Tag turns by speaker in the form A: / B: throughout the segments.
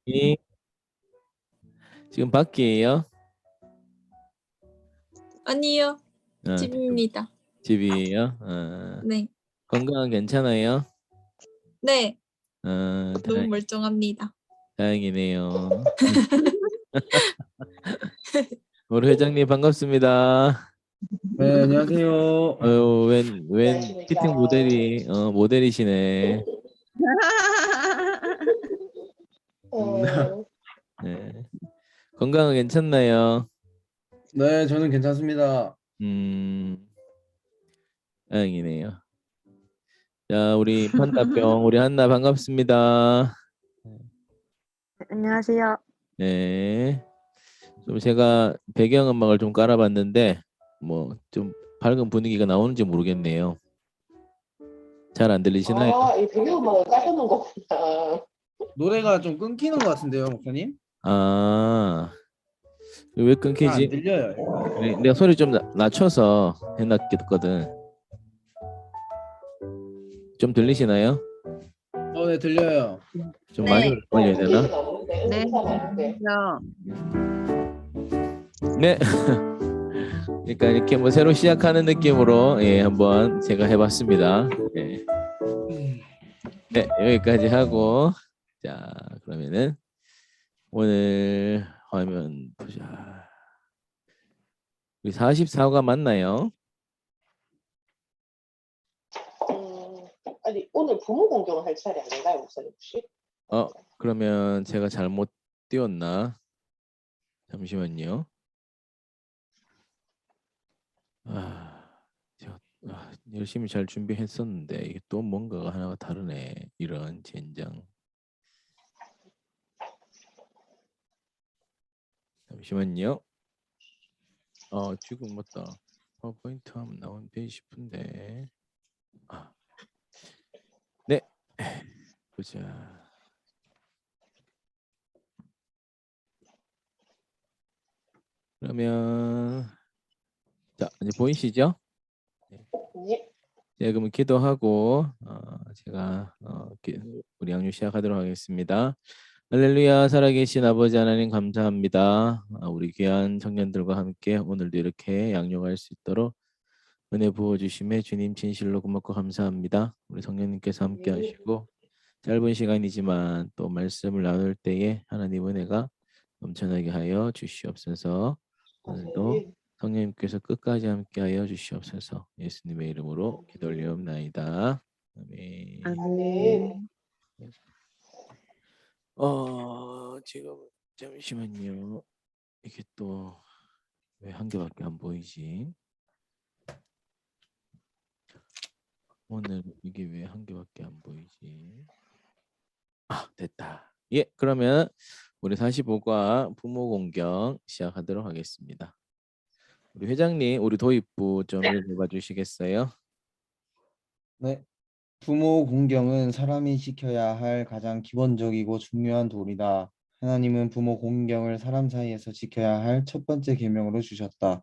A: 네. 지금 밖이에요?
B: 아니요.
A: 아,
B: 집입니다.
A: 집이에요?
B: 네.
A: 건강은 괜찮아요?
B: 네. 너무
A: 다행,
B: 멀쩡합니다.
A: 다행이네요. 우리 회장님 반갑습니다.
C: 네, 안녕하세요.
A: 웬 피팅 모델이시네. 네. 건강은 괜찮나요?
C: 네, 저는 괜찮습니다.
A: 다행이네요. 자, 우리 판다병, 우리 한나 반갑습니다.
D: 안녕하세요.
A: 네. 좀 제가 배경음악을 좀 깔아봤는데 뭐 좀 밝은 분위기가 나오는지 모르겠네요. 잘 안 들리시나요?
E: 아, 이 배경음악을 까셔놓은 거구나.
C: 노래가 좀 끊기는 것 같은데요, 목사님?
A: 아, 왜
C: 잘 안
A: 끊기지?
C: 들려요.
A: 그래, 내가 소리 좀 낮춰서 해놨거든. 좀 들리시나요?
C: 네, 들려요.
A: 좀
D: 네.
A: 많이 올려야 되나?
D: 네.
E: 네.
A: 네. 그러니까 이렇게 뭐 새로 시작하는 느낌으로 한번 제가 해봤습니다. 네. 네, 여기까지 하고 자 그러면은 오늘 화면 보자. 우리 44호가 맞나요?
E: 아니, 오늘 부모 공경을 할 차례 아닌가요, 목사님 혹시?
A: 그러면 제가 잘못 띄웠나? 잠시만요. 제가 열심히 잘 준비했었는데 이게 또 뭔가가 하나가 다르네. 이런 젠장. 잠시만요. 지금 맞다. 파워포인트 하면 나오는데 싶은데. 네. 보자. 그러면 자 이제 보이시죠?
E: 예.
A: 네, 그러면 기도하고 제가 우리 양육 시작하도록 하겠습니다. 할렐루야, 살아계신 아버지 하나님 감사합니다. 우리 귀한 청년들과 함께 오늘도 이렇게 양육할 수 있도록 은혜 부어주심에 주님 진실로 고맙고 감사합니다. 우리 성령님께서 함께 하시고 짧은 시간이지만 또 말씀을 나눌 때에 하나님 은혜가 넘쳐나게 하여 주시옵소서. 오늘도 성령님께서 끝까지 함께하여 주시옵소서. 예수님의 이름으로 기도 올리옵나이다. 아멘.
E: 아멘.
A: 지금 잠시만요. 이게 또 왜 한 개밖에 안 보이지? 오늘 이게 왜 한 개밖에 안 보이지? 됐다. 예, 그러면 우리 45과 부모 공경 시작하도록 하겠습니다. 우리 회장님, 우리 도입부 좀 읽어봐 주시겠어요?
C: 네. 부모 공경은 사람이 지켜야 할 가장 기본적이고 중요한 도리다. 하나님은 부모 공경을 사람 사이에서 지켜야 할 첫 번째 계명으로 주셨다.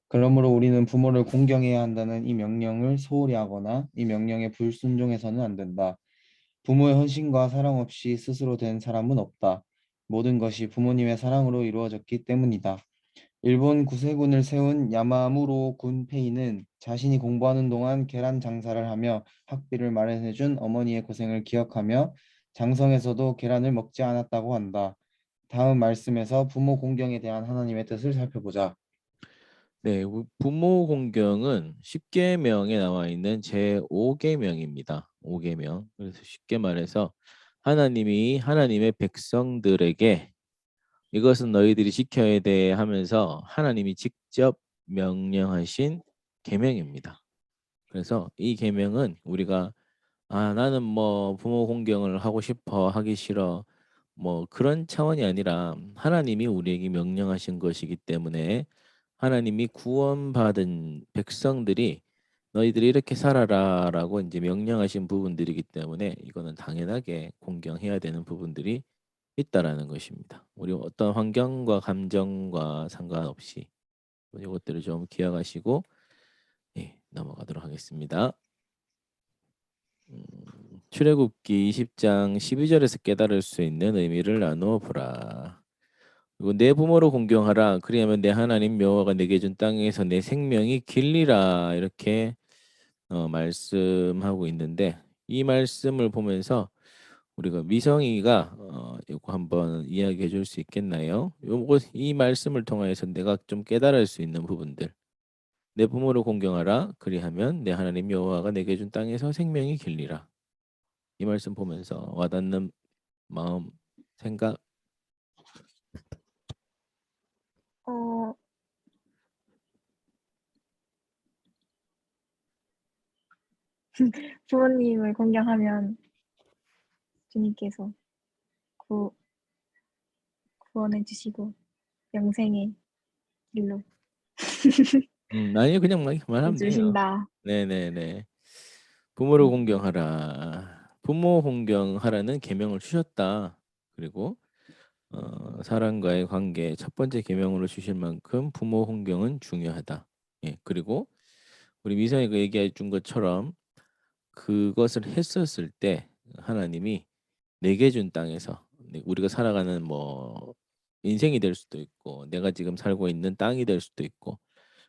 C: 그러므로 우리는 부모를 공경해야 한다는 이 명령을 소홀히 하거나 이 명령에 불순종해서는 안 된다. 부모의 헌신과 사랑 없이 스스로 된 사람은 없다. 모든 것이 부모님의 사랑으로 이루어졌기 때문이다. 일본 구세군을 세운 야마무로 군페이는 자신이 공부하는 동안 계란 장사를 하며 학비를 마련해준 어머니의 고생을 기억하며 장성에서도 계란을 먹지 않았다고 한다. 다음 말씀에서 부모 공경에 대한 하나님의 뜻을 살펴보자.
A: 네, 부모 공경은 10계명에 나와 있는 제5계명입니다. 5계명. 그래서 쉽게 말해서 하나님이 하나님의 백성들에게 이것은 너희들이 지켜야 돼 하면서 하나님이 직접 명령하신 계명입니다. 그래서 이 계명은 우리가 나는 뭐 부모 공경을 하고 싶어 하기 싫어 뭐 그런 차원이 아니라 하나님이 우리에게 명령하신 것이기 때문에 하나님이 구원받은 백성들이 너희들이 이렇게 살아라라고 이제 명령하신 부분들이기 때문에 이거는 당연하게 공경해야 되는 부분들이 있다라는 것입니다. 우리 어떤 환경과 감정과 상관없이 이것들을 좀 기억하시고 넘어가도록 하겠습니다. 출애굽기 20장 12절에서 깨달을 수 있는 의미를 나누어 보라. 그리고 내 부모를 공경하라. 그리하면 내 하나님 여호와가 내게 준 땅에서 내 생명이 길리라. 이렇게 말씀하고 있는데 이 말씀을 보면서 우리가 미성이가 이거 한번 이야기해 줄 수 있겠나요? 요거 이 말씀을 통해서 내가 좀 깨달을 수 있는 부분들. 내 부모를 공경하라. 그리하면 내 하나님 여호와가 내게 준 땅에서 생명이 길리라. 이 말씀 보면서 와닿는 마음, 생각.
B: 어, 부모님을 공경하면 주님께서 구, 구원해 주시고 영생의 길로
A: 아니요, 그냥 말하면 돼요.
B: 해주신다.
A: 네네네. 부모를 공경하라. 부모 공경하라는 계명을 주셨다. 그리고 사람과의 관계 첫 번째 계명으로 주실 만큼 부모 공경은 중요하다. 예, 그리고 우리 미성이가 얘기해 준 것처럼 그것을 했었을 때 하나님이 내게 준 땅에서 우리가 살아가는 뭐 인생이 될 수도 있고 내가 지금 살고 있는 땅이 될 수도 있고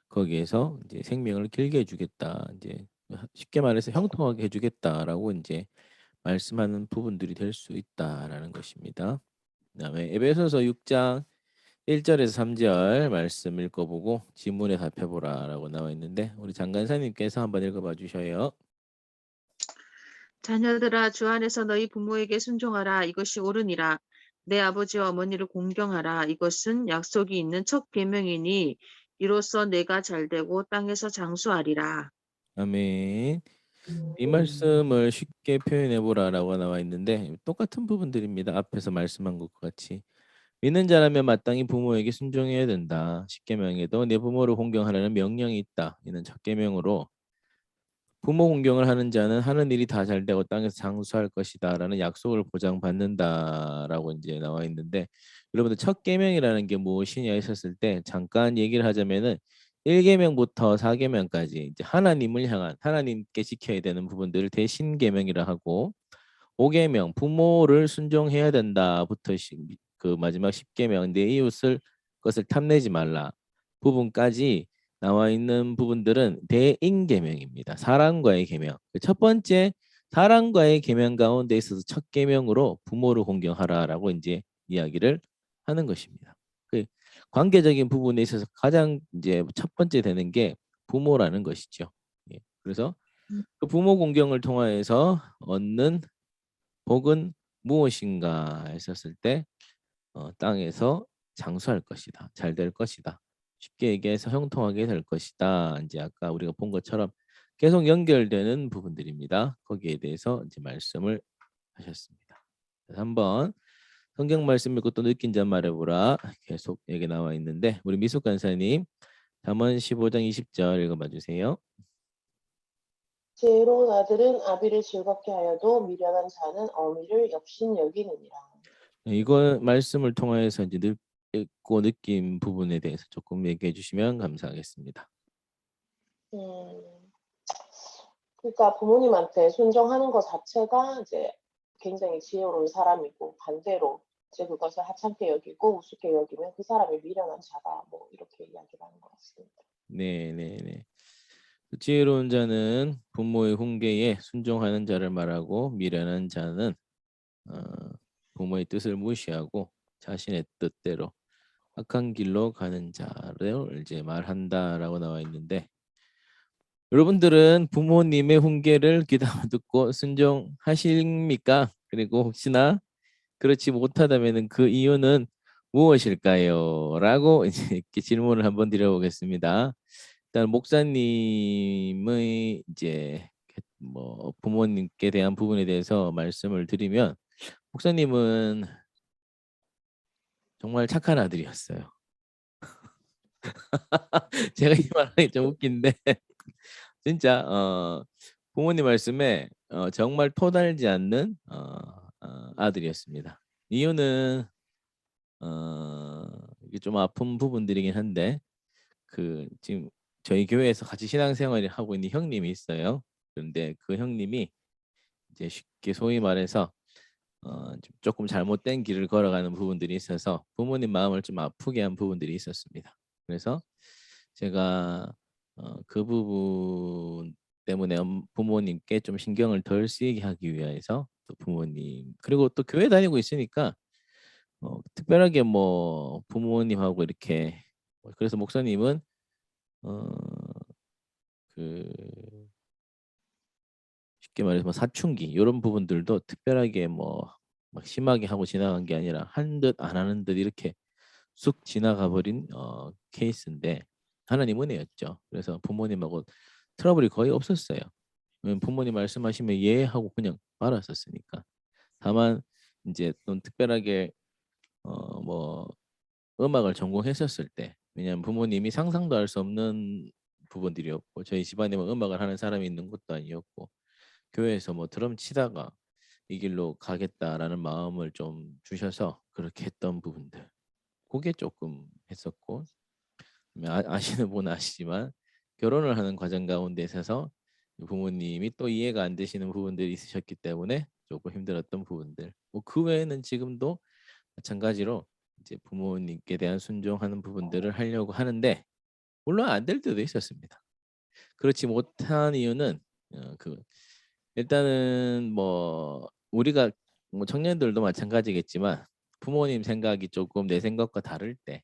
A: 거기에서 이제 생명을 길게 해주겠다. 이제 쉽게 말해서 형통하게 해주겠다라고 이제 말씀하는 부분들이 될 수 있다라는 것입니다. 그다음에 에베소서 6장 1절에서 3절 말씀 읽어보고 지문에 답해보라라고 나와 있는데 우리 장간사님께서 한번 읽어봐 주셔요.
D: 자녀들아 주 안에서 너희 부모에게 순종하라. 이것이 옳으니라. 내 아버지와 어머니를 공경하라. 이것은 약속이 있는 첫 계명이니 이로써 내가 잘되고 땅에서 장수하리라.
A: 아멘. 이 말씀을 쉽게 표현해 보라라고 나와 있는데 똑같은 부분들입니다. 앞에서 말씀한 것과 같이 믿는 자라면 마땅히 부모에게 순종해야 된다. 십계명에도 내 부모를 공경하라는 명령이 있다. 이는 첫 계명으로 부모 공경을 하는 자는 하는 일이 다 잘되고 땅에서 장수할 것이다라는 약속을 보장받는다라고 이제 나와 있는데 여러분들 첫 계명이라는 게 무엇이냐 했었을 때 잠깐 얘기를 하자면은 1계명부터 4계명까지 이제 하나님을 향한 하나님께 지켜야 되는 부분들을 대신계명이라 하고 5계명 부모를 순종해야 된다부터 그 마지막 10계명 내 이웃을 것을 탐내지 말라 부분까지 나와 있는 부분들은 대인계명입니다. 사랑과의 계명. 첫 번째 사랑과의 계명 가운데 있어서 첫 계명으로 부모를 공경하라라고 이제 이야기를 하는 것입니다. 그 관계적인 부분에 있어서 가장 이제 첫 번째 되는 게 부모라는 것이죠. 예. 그래서 그 부모 공경을 통하여서 얻는 복은 무엇인가 했었을 때 땅에서 장수할 것이다. 잘 될 것이다. 쉽게 얘기해서 형통하게 될 것이다. 이제 아까 우리가 본 것처럼 계속 연결되는 부분들입니다. 거기에 대해서 이제 말씀을 하셨습니다. 그래서 한번 성경 말씀 읽고 또 느낀 점 말해보라. 계속 여기 나와 있는데 우리 미숙 간사님 잠언 15장 20절 읽어봐 주세요.
E: 지혜로운 아들은 아비를 즐겁게 하여도 미련한 자는 어미를 역신 여기느니라.
A: 이거 말씀을 통해서 이제 읽고 느낀 부분에 대해서 조금 얘기해 주시면 감사하겠습니다.
E: 그러니까 부모님한테 순종하는 것 자체가 이제 굉장히 지혜로운 사람이고 반대로 이제 그것을 하찮게 여기고 우습게 여기면 그 사람이 미련한 자다 뭐 이렇게 이야기를 하는 것 같습니다.
A: 네네네. 지혜로운 자는 부모의 훈계에 순종하는 자를 말하고 미련한 자는 부모의 뜻을 무시하고 자신의 뜻대로 악한 길로 가는 자를 이제 말한다라고 나와 있는데 여러분들은 부모님의 훈계를 귀담아 듣고 순종하십니까? 그리고 혹시나 그렇지 못하다면은 그 이유는 무엇일까요? 라고 이제 이렇게 질문을 한번 드려보겠습니다. 일단 목사님의 이제 뭐 부모님께 대한 부분에 대해서 말씀을 드리면 목사님은 정말 착한 아들이었어요. 제가 이 말하기 좀 웃긴데 진짜 부모님 말씀에 정말 토달지 않는 아들이었습니다. 이유는 이게 좀 아픈 부분들이긴 한데 그 지금 저희 교회에서 같이 신앙생활을 하고 있는 형님이 있어요. 그런데 그 형님이 이제 쉽게 소위 말해서 조금 잘못된 길을 걸어가는 부분들이 있어서 부모님 마음을 좀 아프게 한 부분들이 있었습니다. 그래서 제가 그 부분 때문에 부모님께 좀 신경을 덜 쓰이게 하기 위해서 또 부모님 그리고 또 교회 다니고 있으니까 특별하게 뭐 부모님하고 이렇게 그래서 목사님은 그 쉽게 말해서 뭐 사춘기 이런 부분들도 특별하게 뭐 막 심하게 하고 지나간 게 아니라 한 듯 안 하는 듯 이렇게 쑥 지나가 버린 케이스인데 하나님 은혜였죠. 그래서 부모님하고 트러블이 거의 없었어요. 왜냐면 부모님 말씀하시면 예 하고 그냥 말았었으니까. 다만 이제 좀 특별하게 뭐 음악을 전공했었을 때 왜냐하면 부모님이 상상도 할 수 없는 부분들이었고 저희 집안에 뭐 음악을 하는 사람이 있는 것도 아니었고 교회에서 뭐 드럼 치다가 이 길로 가겠다라는 마음을 좀 주셔서 그렇게 했던 부분들 그게 조금 했었고 아시는 분은 아시지만 결혼을 하는 과정 가운데 있어서 부모님이 또 이해가 안 되시는 부분들이 있으셨기 때문에 조금 힘들었던 부분들 뭐 그 외에는 지금도 마찬가지로 이제 부모님께 대한 순종하는 부분들을 하려고 하는데 물론 안 될 때도 있었습니다. 그렇지 못한 이유는 그 일단은 뭐 우리가 뭐 청년들도 마찬가지겠지만 부모님 생각이 조금 내 생각과 다를 때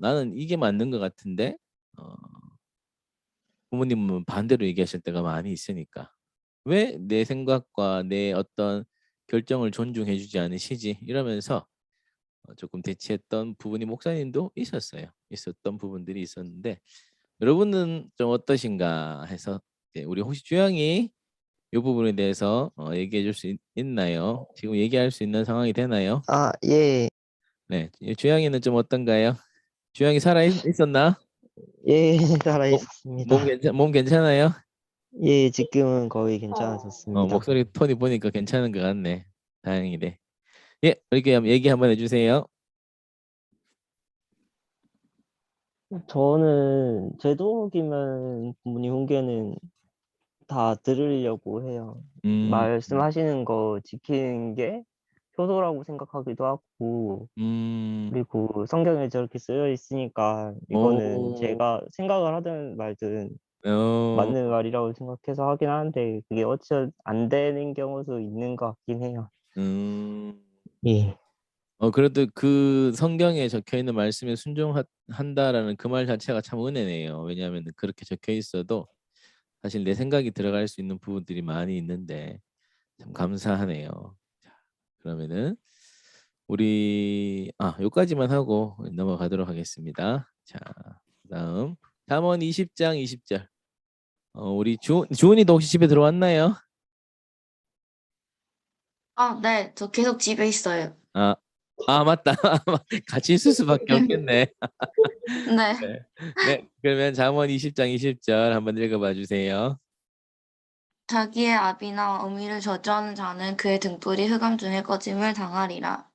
A: 나는 이게 맞는 것 같은데 부모님은 반대로 얘기하실 때가 많이 있으니까 왜 내 생각과 내 어떤 결정을 존중해주지 않으시지 이러면서 조금 대치했던 부분이 목사님도 있었던 부분들이 있었는데 여러분은 좀 어떠신가 해서 우리 혹시 주영이 이 부분에 대해서 얘기해 줄 수 있나요? 지금 얘기할 수 있는 상황이 되나요?
F: 아, 예,
A: 네, 주영이는 좀 어떤가요? 주영이 살아 있었나?
F: 예,
A: 몸,
F: 살아있었습니다.
A: 몸 괜찮아요?
F: 예, 지금은 거의 괜찮아졌습니다.
A: 목소리 톤이 보니까 괜찮은 것 같네. 다행이네. 예, 이렇게 얘기 한번 해주세요.
F: 저는 제독이면 부모님 훈계는 다 들으려고 해요.
A: 음,
F: 말씀하시는 거 지키는 게 효도라고 생각하기도 하고,
A: 음,
F: 그리고 성경에 저렇게 쓰여 있으니까 이거는
A: 오,
F: 제가 생각을 하든 말든
A: 어,
F: 맞는 말이라고 생각해서 하긴 하는데 그게 어찌 안 되는 경우도 있는 것 같긴 해요.
A: 음.
F: 예.
A: 그래도 그 성경에 적혀 있는 말씀에 순종한다라는 그 말 자체가 참 은혜네요. 왜냐하면 그렇게 적혀 있어도 사실 내 생각이 들어갈 수 있는 부분들이 많이 있는데 참 감사하네요. 자, 그러면은 우리 여기까지만 하고 넘어가도록 하겠습니다. 자, 그다음 잠언 20장 20절. 우리 주은이도 혹시 집에 들어왔나요?
G: 네, 저 계속 집에 있어요.
A: 아, 맞다. 같이 있을 수밖에 없겠네.
G: 네.
A: 네. 네, 그러면 잠언 20장 20절 한번 읽어봐 주세요.
G: 자기의 아비나 어미를 저주하는 자는 그의 등불이 흑암 중에 꺼짐을 당하리라.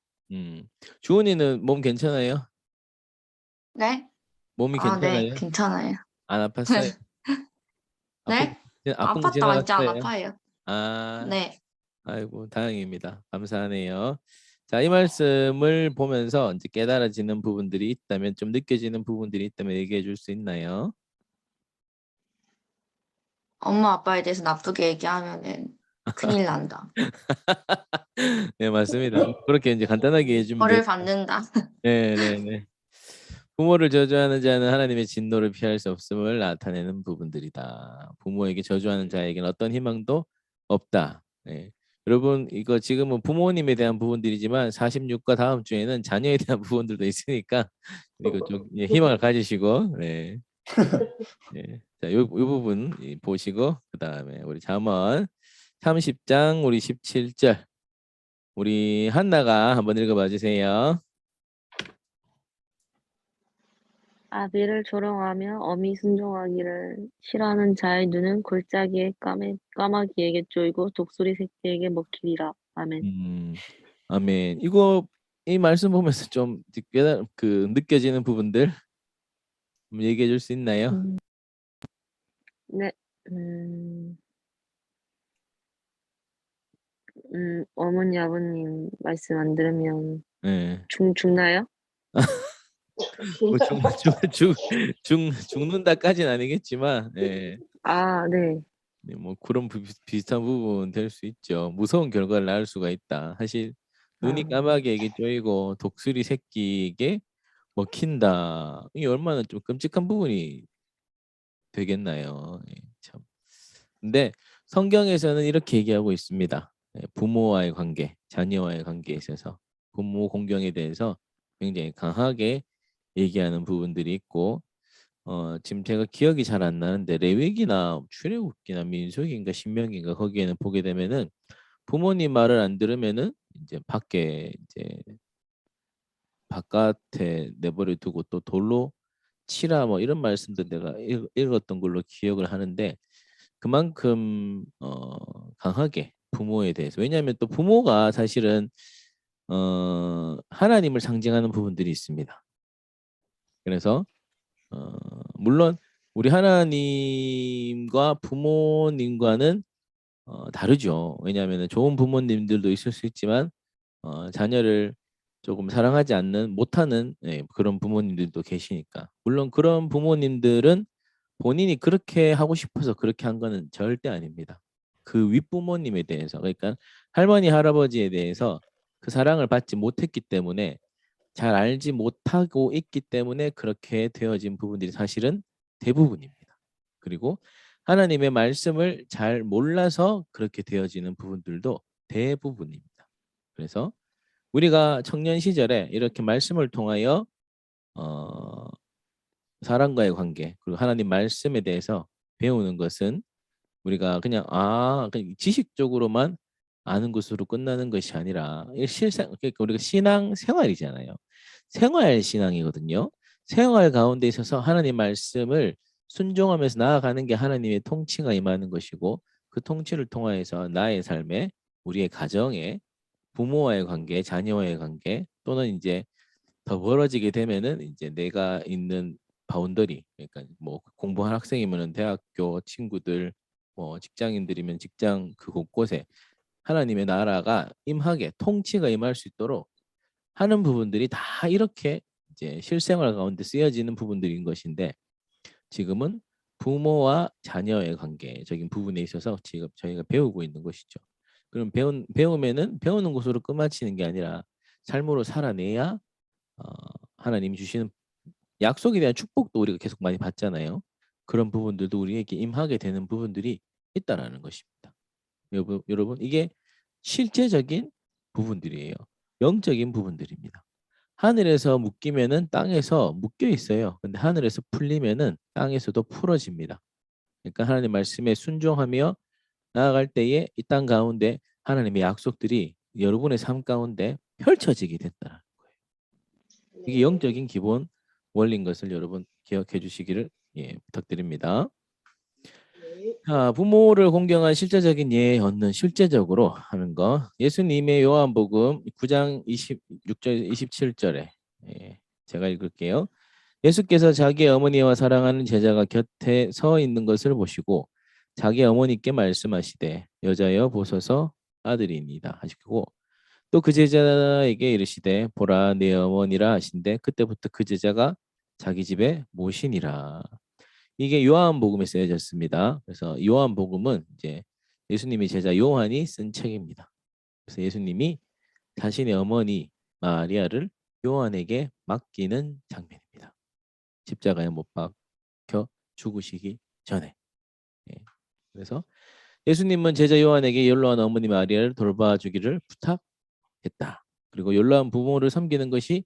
A: 주은이는 몸 괜찮아요?
G: 네?
A: 몸이
G: 네,
A: 괜찮아요?
G: 괜찮아요.
A: 안 아팠어요? 아픈
G: 네?
A: 아픈 거
G: 아팠다, 이제 안
A: 지나갔어요?
G: 아파요.
A: 아,
G: 네.
A: 아이고 다행입니다. 감사하네요. 자, 이 말씀을 보면서 이제 깨달아지는 부분들이 있다면 좀 느껴지는 부분들이 있다면 얘기해 줄 수 있나요?
G: 엄마 아빠에 대해서 나쁘게 얘기하면은 큰일 난다.
A: 네, 맞습니다. 그렇게 이제 간단하게 해주면 돼요.
G: 벌을 받는다.
A: 네, 네, 네. 부모를 저주하는 자는 하나님의 진노를 피할 수 없음을 나타내는 부분들이다. 부모에게 저주하는 자에게는 어떤 희망도 없다. 네. 여러분 이거 지금은 부모님에 대한 부분들이지만 46과 다음 주에는 자녀에 대한 부분들도 있으니까 그리고 좀 희망을 가지시고 네. 네. 자, 요 부분 보시고 그 다음에 우리 잠언 30장 우리 17절 우리 한나가 한번 읽어봐 주세요.
H: 아비를 조롱하며 어미 순종하기를 싫어하는 자의 눈은 골짜기에 까마귀에게 쪼이고 독수리 새끼에게 먹히리라. 아멘.
A: 아멘. 이거 이 말씀 보면서 좀 느껴지는 부분들 좀 얘기해 줄 수 있나요?
H: 네. 음, 어머니 아버님 말씀 안 들으면
A: 예.
H: 죽나요?
A: 뭐 죽는다까지는 아니겠지만, 예.
H: 아, 네.
A: 네, 뭐 그런 비슷한 부분 될 수 있죠. 무서운 결과를 낳을 수가 있다. 사실 눈이
H: 아,
A: 까마귀에게 쪼이고 독수리 새끼에게 먹힌다. 이게 얼마나 좀 끔찍한 부분이 되겠나요? 예, 참. 근데 성경에서는 이렇게 얘기하고 있습니다. 예, 부모와의 관계, 자녀와의 관계에 있어서 부모 공경에 대해서 굉장히 강하게 얘기하는 부분들이 있고, 지금 제가 기억이 잘 안 나는데 레위기나 출애굽기나 민수기인가 신명기인가 거기에는 보게 되면은 부모님 말을 안 들으면은 이제 밖에 이제 바깥에 내버려 두고 또 돌로 치라 뭐 이런 말씀도 내가 읽었던 걸로 기억을 하는데, 그만큼 강하게 부모에 대해서, 왜냐하면 또 부모가 사실은 하나님을 상징하는 부분들이 있습니다. 그래서 물론 우리 하나님과 부모님과는 다르죠. 왜냐하면 좋은 부모님들도 있을 수 있지만 자녀를 조금 사랑하지 않는 못하는, 예, 그런 부모님들도 계시니까. 물론 그런 부모님들은 본인이 그렇게 하고 싶어서 그렇게 한 거는 절대 아닙니다. 그 윗부모님에 대해서, 그러니까 할머니 할아버지에 대해서 그 사랑을 받지 못했기 때문에, 잘 알지 못하고 있기 때문에 그렇게 되어진 부분들이 사실은 대부분입니다. 그리고 하나님의 말씀을 잘 몰라서 그렇게 되어지는 부분들도 대부분입니다. 그래서 우리가 청년 시절에 이렇게 말씀을 통하여 어, 사람과의 관계 그리고 하나님 말씀에 대해서 배우는 것은 우리가 그냥 지식적으로만 아는 것으로 끝나는 것이 아니라 실상, 그러니까 우리가 신앙 생활이잖아요. 생활 신앙이거든요. 생활 가운데 있어서 하나님 말씀을 순종하면서 나아가는 게 하나님의 통치가 임하는 것이고, 그 통치를 통하여서 나의 삶에, 우리의 가정에, 부모와의 관계, 자녀와의 관계, 또는 이제 더 멀어지게 되면은 이제 내가 있는 바운더리, 그러니까 뭐 공부한 학생이면은 대학교 친구들, 뭐 직장인들이면 직장 그 곳곳에 하나님의 나라가 임하게, 통치가 임할 수 있도록 하는 부분들이 다 이렇게 이제 실생활 가운데 쓰여지는 부분들인 것인데, 지금은 부모와 자녀의 관계적인 부분에 있어서 지금 저희가 배우고 있는 것이죠. 그럼 배우면은 배우는 것으로 끝마치는 게 아니라 삶으로 살아내야 어, 하나님이 주시는 약속에 대한 축복도 우리가 계속 많이 받잖아요. 그런 부분들도 우리에게 임하게 되는 부분들이 있다라는 것입니다. 여러분, 이게 실제적인 부분들이에요. 영적인 부분들입니다. 하늘에서 묶이면은 땅에서 묶여 있어요. 근데 하늘에서 풀리면은 땅에서도 풀어집니다. 그러니까 하나님 말씀에 순종하며 나아갈 때에 이 땅 가운데 하나님의 약속들이 여러분의 삶 가운데 펼쳐지게 된다는 거예요. 이게
E: 네.
A: 영적인 기본 원리인 것을 여러분 기억해 주시기를, 예, 부탁드립니다.
E: 네.
A: 자, 부모를 공경한 실제적인 예 얻는 실제적으로 하는 거. 예수님의 요한복음 9장 26절 27절에, 예, 제가 읽을게요. 예수께서 자기 어머니와 사랑하는 제자가 곁에 서 있는 것을 보시고 자기 어머니께 말씀하시되 여자여 보소서 아들이니이다 하시고, 또 그 제자에게 이르시되 보라 내 어머니라 하신데 그때부터 그 제자가 자기 집에 모시니라. 이게 요한복음에 쓰여졌습니다. 그래서 요한복음은 이제 예수님의 제자 요한이 쓴 책입니다. 그래서 예수님이 자신의 어머니 마리아를 요한에게 맡기는 장면입니다. 십자가에 못 박혀 죽으시기 전에. 예. 그래서 예수님은 제자 요한에게 연로한 어머니 마리아를 돌봐주기를 부탁했다. 그리고 연로한 부모를 섬기는 것이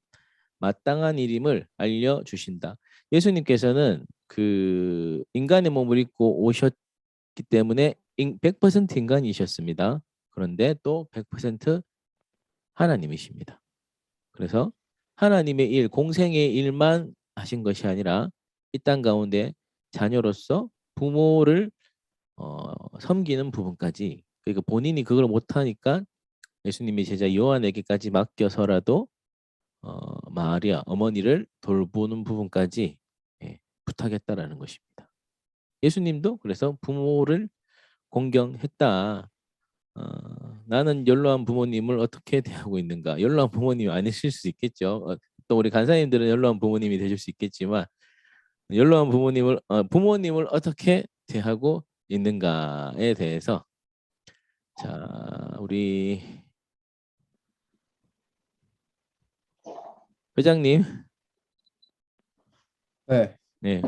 A: 마땅한 일임을 알려주신다. 예수님께서는 그 인간의 몸을 입고 오셨기 때문에 100% 인간이셨습니다. 그런데 또 100% 하나님이십니다. 그래서 하나님의 일, 공생의 일만 하신 것이 아니라 이 땅 가운데 자녀로서 부모를 섬기는 부분까지, 그러니까 본인이 그걸 못하니까 예수님의 제자 요한에게까지 맡겨서라도 마리아 어머니를 돌보는 부분까지, 예, 부탁했다라는 것입니다. 예수님도 그래서 부모를 공경했다. 나는 연로한 부모님을 어떻게 대하고 있는가? 연로한 부모님이 아니실 수 있겠죠. 또 우리 간사님들은 연로한 부모님이 되실 수 있겠지만 연로한 부모님을 어떻게 대하고 있는가에 대해서 자, 우리 회장님,
C: 네,
A: 네,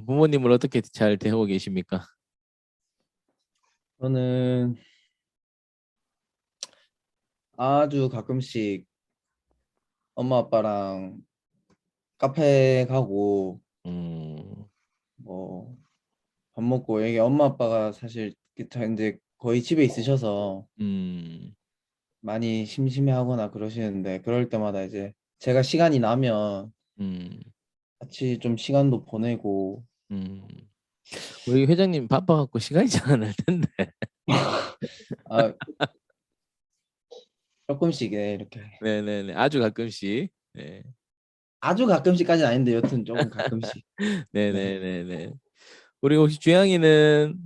A: 부모님을 어떻게 잘 대하고 계십니까?
C: 저는 아주 가끔씩 엄마 아빠랑 카페 가고
A: 음,
C: 뭐 밥 먹고 이게 엄마 아빠가 사실 다 이제 거의 집에 있으셔서
A: 음,
C: 많이 심심해하거나 그러시는데 그럴 때마다 이제 제가 시간이 나면
A: 음,
C: 같이 좀 시간도 보내고
A: 음. 우리 회장님 바빠갖고 시간이 잘 안 날 텐데.
C: 아 조금씩 이렇게
A: 네네네. 아주 가끔씩. 네.
C: 아주 가끔씩까지는 아닌데 여튼 조금 가끔씩 네.
A: 네네네네. 우리 혹시 주양이는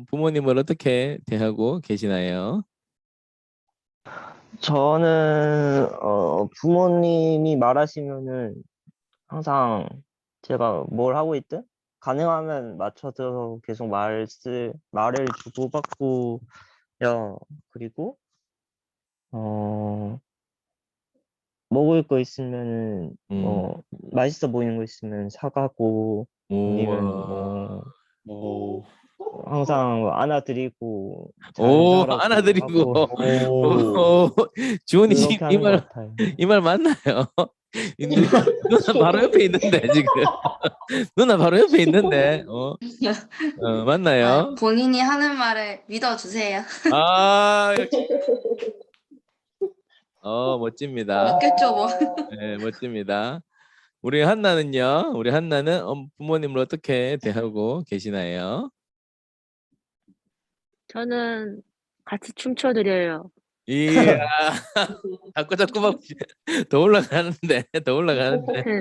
A: 부모님을 어떻게 대하고 계시나요?
F: 저는 부모님이 말하시면은 항상 제가 뭘 하고 있든 가능하면 맞춰서 계속 말을 주고받고요. 그리고 어 먹을 거 있으면은
A: 음,
F: 맛있어 보이는 거 있으면 사가고 아니면
A: 우와.
C: 오,
F: 항상 안아드리고 잘
A: 오,
F: 자라고
A: 안아드리고.
F: 하고
C: 오,
A: 오, 주은이
F: 그렇게 하는 것 같아요.
A: 이 말 맞나요? 누나 바로 옆에 있는데 지금. 누나 바로 옆에 있는데. 맞나요?
G: 본인이 하는 말을 믿어주세요.
A: 아, 역시. 멋집니다.
G: 맞겠죠, 뭐.
A: 네, 멋집니다. 우리 한나는요? 우리 한나는 부모님을 어떻게 대하고 계시나요?
H: 저는 같이 춤춰드려요.
A: 이야, 자꾸 막 더 올라가는데, 더 올라가는데.
H: 네,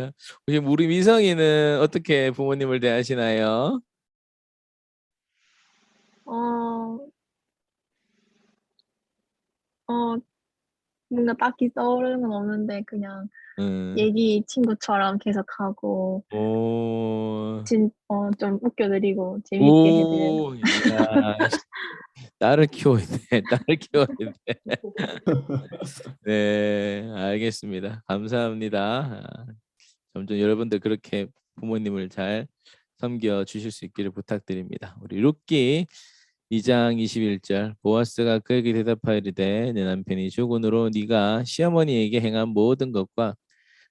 A: 야. 혹시 우리 미성이는 어떻게 부모님을 대하시나요?
B: 어, 어, 뭔가 딱히 떠오르는 건 없는데 그냥
A: 음,
B: 얘기 친구처럼 계속 하고
A: 오,
B: 좀 웃겨드리고 재밌게 해드려요.
A: 오, 이야, 딸을 키워야 돼, 딸을 키워야 돼. 네, 알겠습니다. 감사합니다. 점점 여러분들 그렇게 부모님을 잘 섬겨 주실 수 있기를 부탁드립니다. 우리 룻기 2장 21절 보아스가 그에게 대답하이르되 내 남편이 죽은으로 네가 시어머니에게 행한 모든 것과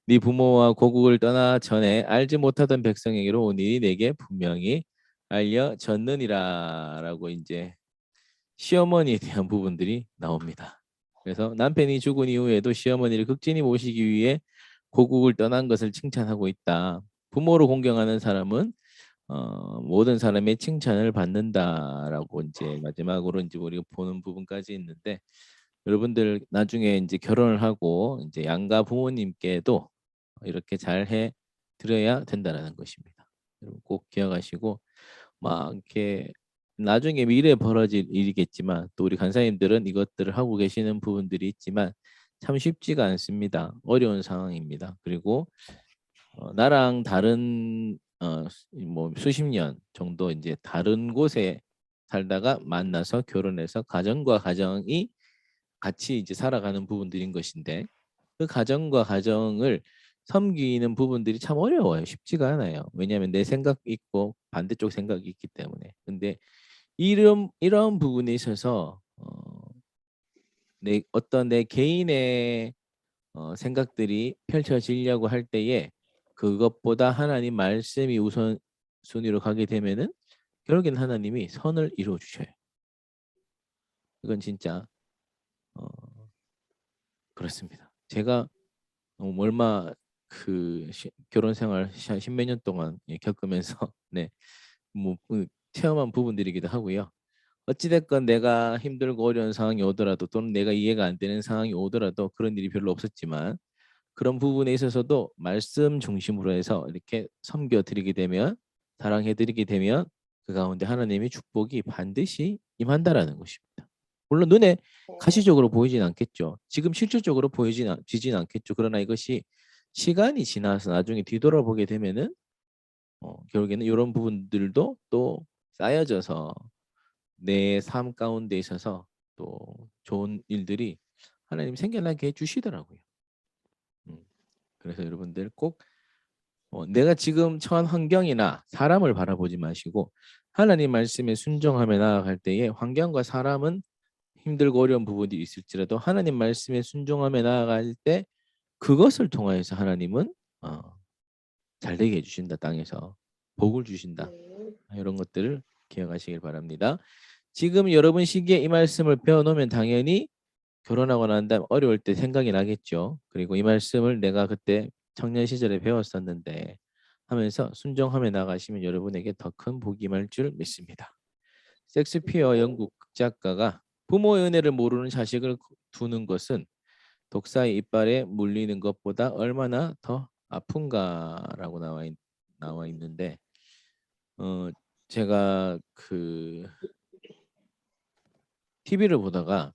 A: 네 부모와 고국을 떠나 전에 알지 못하던 백성에게로 온 일이 내게 분명히 알려졌느니라라고 이제 시어머니에 대한 부분들이 나옵니다. 그래서 남편이 죽은 이후에도 시어머니를 극진히 모시기 위해 고국을 떠난 것을 칭찬하고 있다. 부모로 공경하는 사람은 모든 사람의 칭찬을 받는다라고 이제 마지막으로 이제 우리가 보는 부분까지 있는데 여러분들 나중에 이제 결혼을 하고 이제 양가 부모님께도 이렇게 잘 해 드려야 된다라는 것입니다. 여러분 꼭 기억하시고 막 이렇게 나중에 미래에 벌어질 일이겠지만 또 우리 간사님들은 이것들을 하고 계시는 부분들이 있지만 참 쉽지가 않습니다. 어려운 상황입니다. 그리고 나랑 다른 뭐 수십 년 정도 이제 다른 곳에 살다가 만나서 결혼해서 가정과 가정이 같이 이제 살아가는 부분들인 것인데 그 가정과 가정을 섬기는 부분들이 참 어려워요. 쉽지가 않아요. 왜냐하면 내 생각 있고 반대쪽 생각이 있기 때문에. 근데 이런 부분에 있어서 내 개인의 생각들이 펼쳐지려고 할 때에 그것보다 하나님 말씀이 우선순위로 가게 되면은 결국엔 하나님이 선을 이루어 주셔요. 이건 진짜 어, 그렇습니다. 제가 얼마 결혼 생활 한 십몇 년 동안 겪으면서 네, 뭐 체험한 부분들이기도 하고요. 어찌됐건 내가 힘들고 어려운 상황이 오더라도 또는 내가 이해가 안 되는 상황이 오더라도 그런 일이 별로 없었지만 그런 부분에 있어서도 말씀 중심으로 해서 이렇게 섬겨 드리게 되면 사랑해 드리게 되면 그 가운데 하나님의 축복이 반드시 임한다라는 것입니다. 물론 눈에
E: 네.
A: 가시적으로 보이진 않겠죠. 지금 실질적으로 보이진 않겠죠. 그러나 이것이 시간이 지나서 나중에 뒤돌아보게 되면은 결국에는 이런 부분들도 또 쌓여져서 내 삶 가운데 있어서 또 좋은 일들이 하나님 생겨나게 해주시더라고요. 그래서 여러분들 꼭 내가 지금 처한 환경이나 사람을 바라보지 마시고 하나님 말씀에 순종하며 나아갈 때에 환경과 사람은 힘들고 어려운 부분이 있을지라도 하나님 말씀에 순종하며 나아갈 때 그것을 통하여서 하나님은 잘 되게 해주신다. 땅에서 복을 주신다.
E: 네.
A: 이런 것들을 기억하시길 바랍니다. 지금 여러분 시기에 이 말씀을 배워놓으면 당연히 결혼하고 난 다음 어려울 때 생각이 나겠죠. 그리고 이 말씀을 내가 그때 청년 시절에 배웠었는데 하면서 순종하며 나가시면 여러분에게 더 큰 복이 임할 줄 믿습니다. 섹스피어 영국 극작가가 부모의 은혜를 모르는 자식을 두는 것은 독사의 이빨에 물리는 것보다 얼마나 더 아픈가라고 나와 있는데 제가 그 TV를 보다가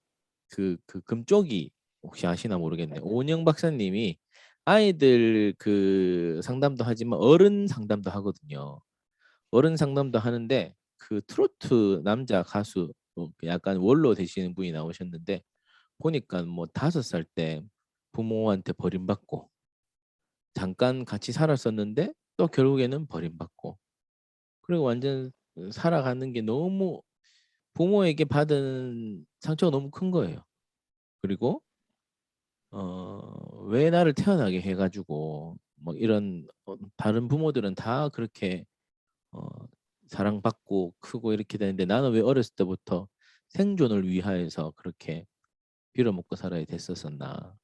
A: 그 금쪽이 혹시 아시나 모르겠네. 오은영 박사님이 아이들 그 상담도 하지만 어른 상담도 하거든요. 어른 상담도 하는데 그 트로트 남자 가수 그 약간 원로 되시는 분이 나오셨는데 보니까 뭐 5살 때 부모한테 버림받고 잠깐 같이 살았었는데 또 결국에는 버림받고 그리고 완전 살아가는 게 너무 부모에게 받은 상처가 너무 큰 거예요. 그리고 왜 나를 태어나게 해가지고 뭐 이런 다른 부모들은 다 그렇게 어, 사랑받고 크고 이렇게 되는데 나는 왜 어렸을 때부터 생존을 위하여서 그렇게 빌어먹고 살아야 됐었었나.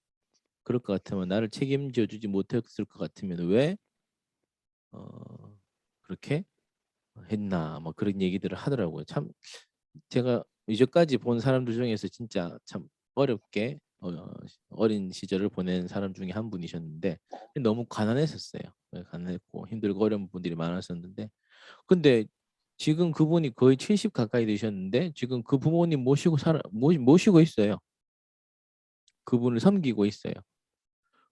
A: 그럴 것 같으면 나를 책임져 주지 못했을 것 같으면 왜 그렇게 했나 뭐 그런 얘기들을 하더라고요. 참 제가 이제까지 본 사람들 중에서 진짜 참 어렵게 어린 시절을 보낸 사람 중에 한 분이셨는데 너무 가난했었어요. 가난했고 힘들고 어려운 분들이 많았었는데 근데 지금 그분이 거의 70 가까이 되셨는데 지금 그 부모님 모시고 있어요. 그분을 섬기고 있어요.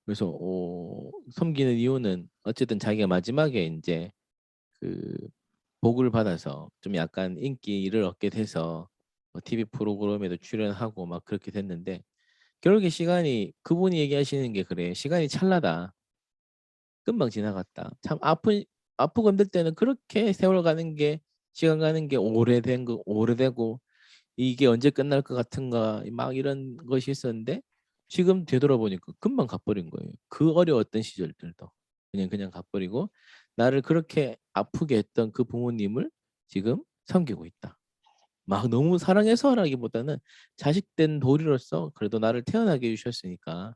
A: 그래서 섬기는 이유는 어쨌든 자기가 마지막에 이제 그 복을 받아서 좀 약간 인기를 얻게 돼서 TV 프로그램에도 출연하고 막 그렇게 됐는데 결국에 시간이 그분이 얘기하시는 게 그래. 시간이 찰나다. 금방 지나갔다. 참 아프고 힘들 때는 그렇게 세월 가는 게 시간 가는 게 오래되고 이게 언제 끝날 것 같은가 막 이런 것이 있었는데 지금 되돌아보니까 금방 가버린 거예요. 그 어려웠던 시절들도 그냥 가버리고 나를 그렇게 아프게 했던 그 부모님을 지금 섬기고 있다. 막 너무 사랑해서라기보다는 자식된 도리로서 그래도 나를 태어나게 해주셨으니까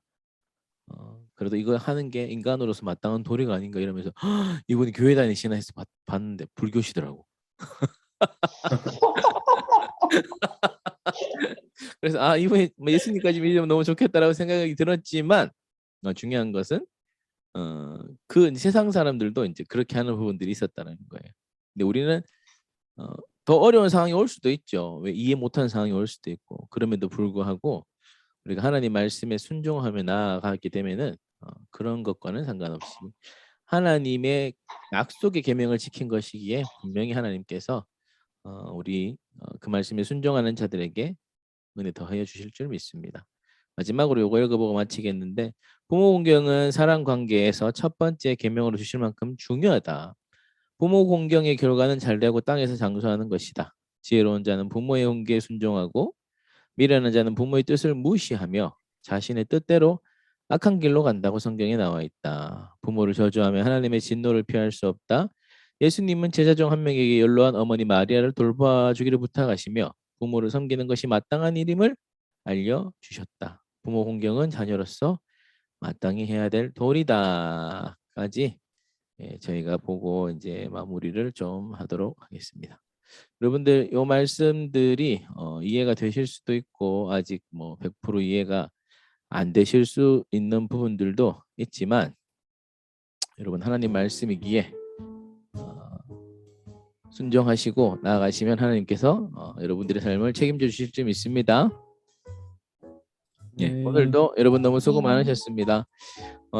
A: 그래도 이거 하는 게 인간으로서 마땅한 도리가 아닌가 이러면서 이분이 교회 다니시나 해서 봤는데 불교시더라고. 그래서 이분이 뭐 예수님까지 믿으면 너무 좋겠다라고 생각이 들었지만 중요한 것은 그 세상 사람들도 이제 그렇게 하는 부분들이 있었다는 거예요. 근데 우리는 더 어려운 상황이 올 수도 있죠. 왜 이해 못하는 상황이 올 수도 있고 그럼에도 불구하고 우리가 하나님 말씀에 순종하며 나아가게 되면은 그런 것과는 상관없이 하나님의 약속의 계명을 지킨 것이기에 분명히 하나님께서 우리 그 말씀에 순종하는 자들에게 은혜 더하여 주실 줄 믿습니다. 마지막으로 요거 읽어보고 마치겠는데 부모 공경은 사람 관계에서 첫 번째 계명으로 주실 만큼 중요하다. 부모 공경의 결과는 잘되고 땅에서 장수하는 것이다. 지혜로운 자는 부모의 훈계에 순종하고 미련한 자는 부모의 뜻을 무시하며 자신의 뜻대로 악한 길로 간다고 성경에 나와 있다. 부모를 저주하며 하나님의 진노를 피할 수 없다. 예수님은 제자 중 한 명에게 연로한 어머니 마리아를 돌봐주기를 부탁하시며 부모를 섬기는 것이 마땅한 일임을 알려주셨다. 부모 공경은 자녀로서 마땅히 해야 될 도리다까지 저희가 보고 이제 마무리를 좀 하도록 하겠습니다. 여러분들 요 말씀들이 이해가 되실 수도 있고 아직 뭐 100% 이해가 안 되실 수 있는 부분들도 있지만 여러분 하나님 말씀이기에 순종하시고 나아가시면 하나님께서 여러분들의 삶을 책임져 주실 줄 믿습니다. 예, 오늘도 여러분 너무 수고 많으셨습니다.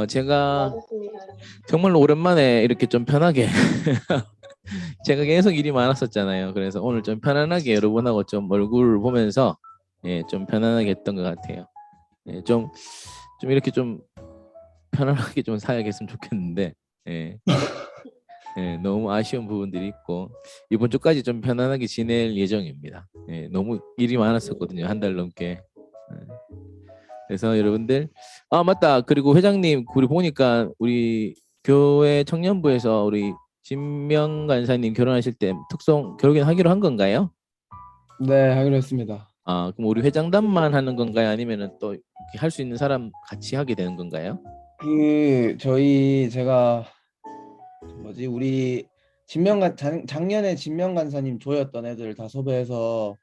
A: 제가
E: 수고하셨습니다.
A: 정말 오랜만에 이렇게 좀 편하게 제가 계속 일이 많았었잖아요. 그래서 오늘 좀 편안하게 여러분하고 좀 얼굴 보면서 예, 좀 편안하게 했던 것 같아요. 예, 좀 이렇게 좀 편안하게 좀 살아야겠으면 좋겠는데 예. 예, 너무 아쉬운 부분들이 있고 이번 주까지 좀 편안하게 지낼 예정입니다. 예, 너무 일이 많았었거든요. 한 달 넘게. 예. 그래서 여러분들 맞다. 그리고 회장님 우리 보니까 우리 교회 청년부에서 우리 진명 간사님 결혼하실 때 특송 결혼하기로 한 건가요?
C: 네, 하기로 했습니다.
A: 그럼 우리 회장단만 하는 건가요? 아니면은 또 할 수 있는 사람 같이 하게 되는 건가요?
C: 제가 우리 작년에 진명 간사님 조였던 애들 다 섭외해서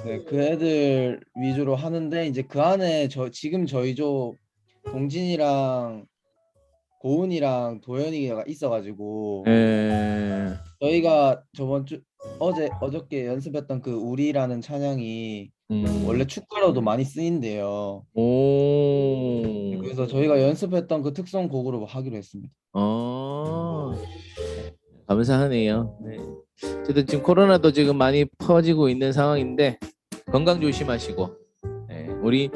C: 네, 그 애들 위주로 하는데 이제 그 안에 지금 저희 조 동진이랑 고은이랑 도현이가 있어가지고
A: 예.
C: 저희가 저번 주 어저께 연습했던 그 우리라는 찬양이 원래 축가로도 많이 쓰인대요. 그래서 저희가 연습했던 그 특성 곡으로 하기로 했습니다.
A: 감사하네요. 네. 어쨌든 지금 코로나도 지금 많이 퍼지고 있는 상황인데 건강 조심하시고 네. 우리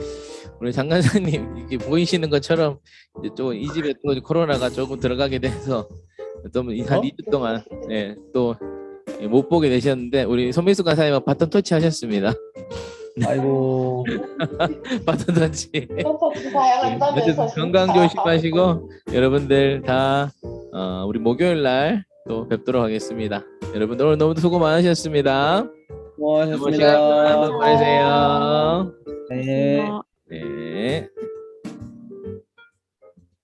A: 장관사님 이게 보이시는 것처럼 이제 좀 이 집에 또 코로나가 조금 들어가게 돼서 좀 한 2주 동안 네, 또 못 보게 되셨는데 우리 손민수 간사님 바톤 터치 하셨습니다.
C: 아이고.
A: 바톤 터치.
E: 컨텐츠 다양하다면서
A: 어쨌든 건강 조심하시고 여러분들 다 우리 목요일 날 또 뵙도록 하겠습니다. 여러분들 오늘 너무 수고 많으셨습니다.
C: 수고하셨습니다.
A: 수고하세요.
C: 네.
B: 어,
A: 네.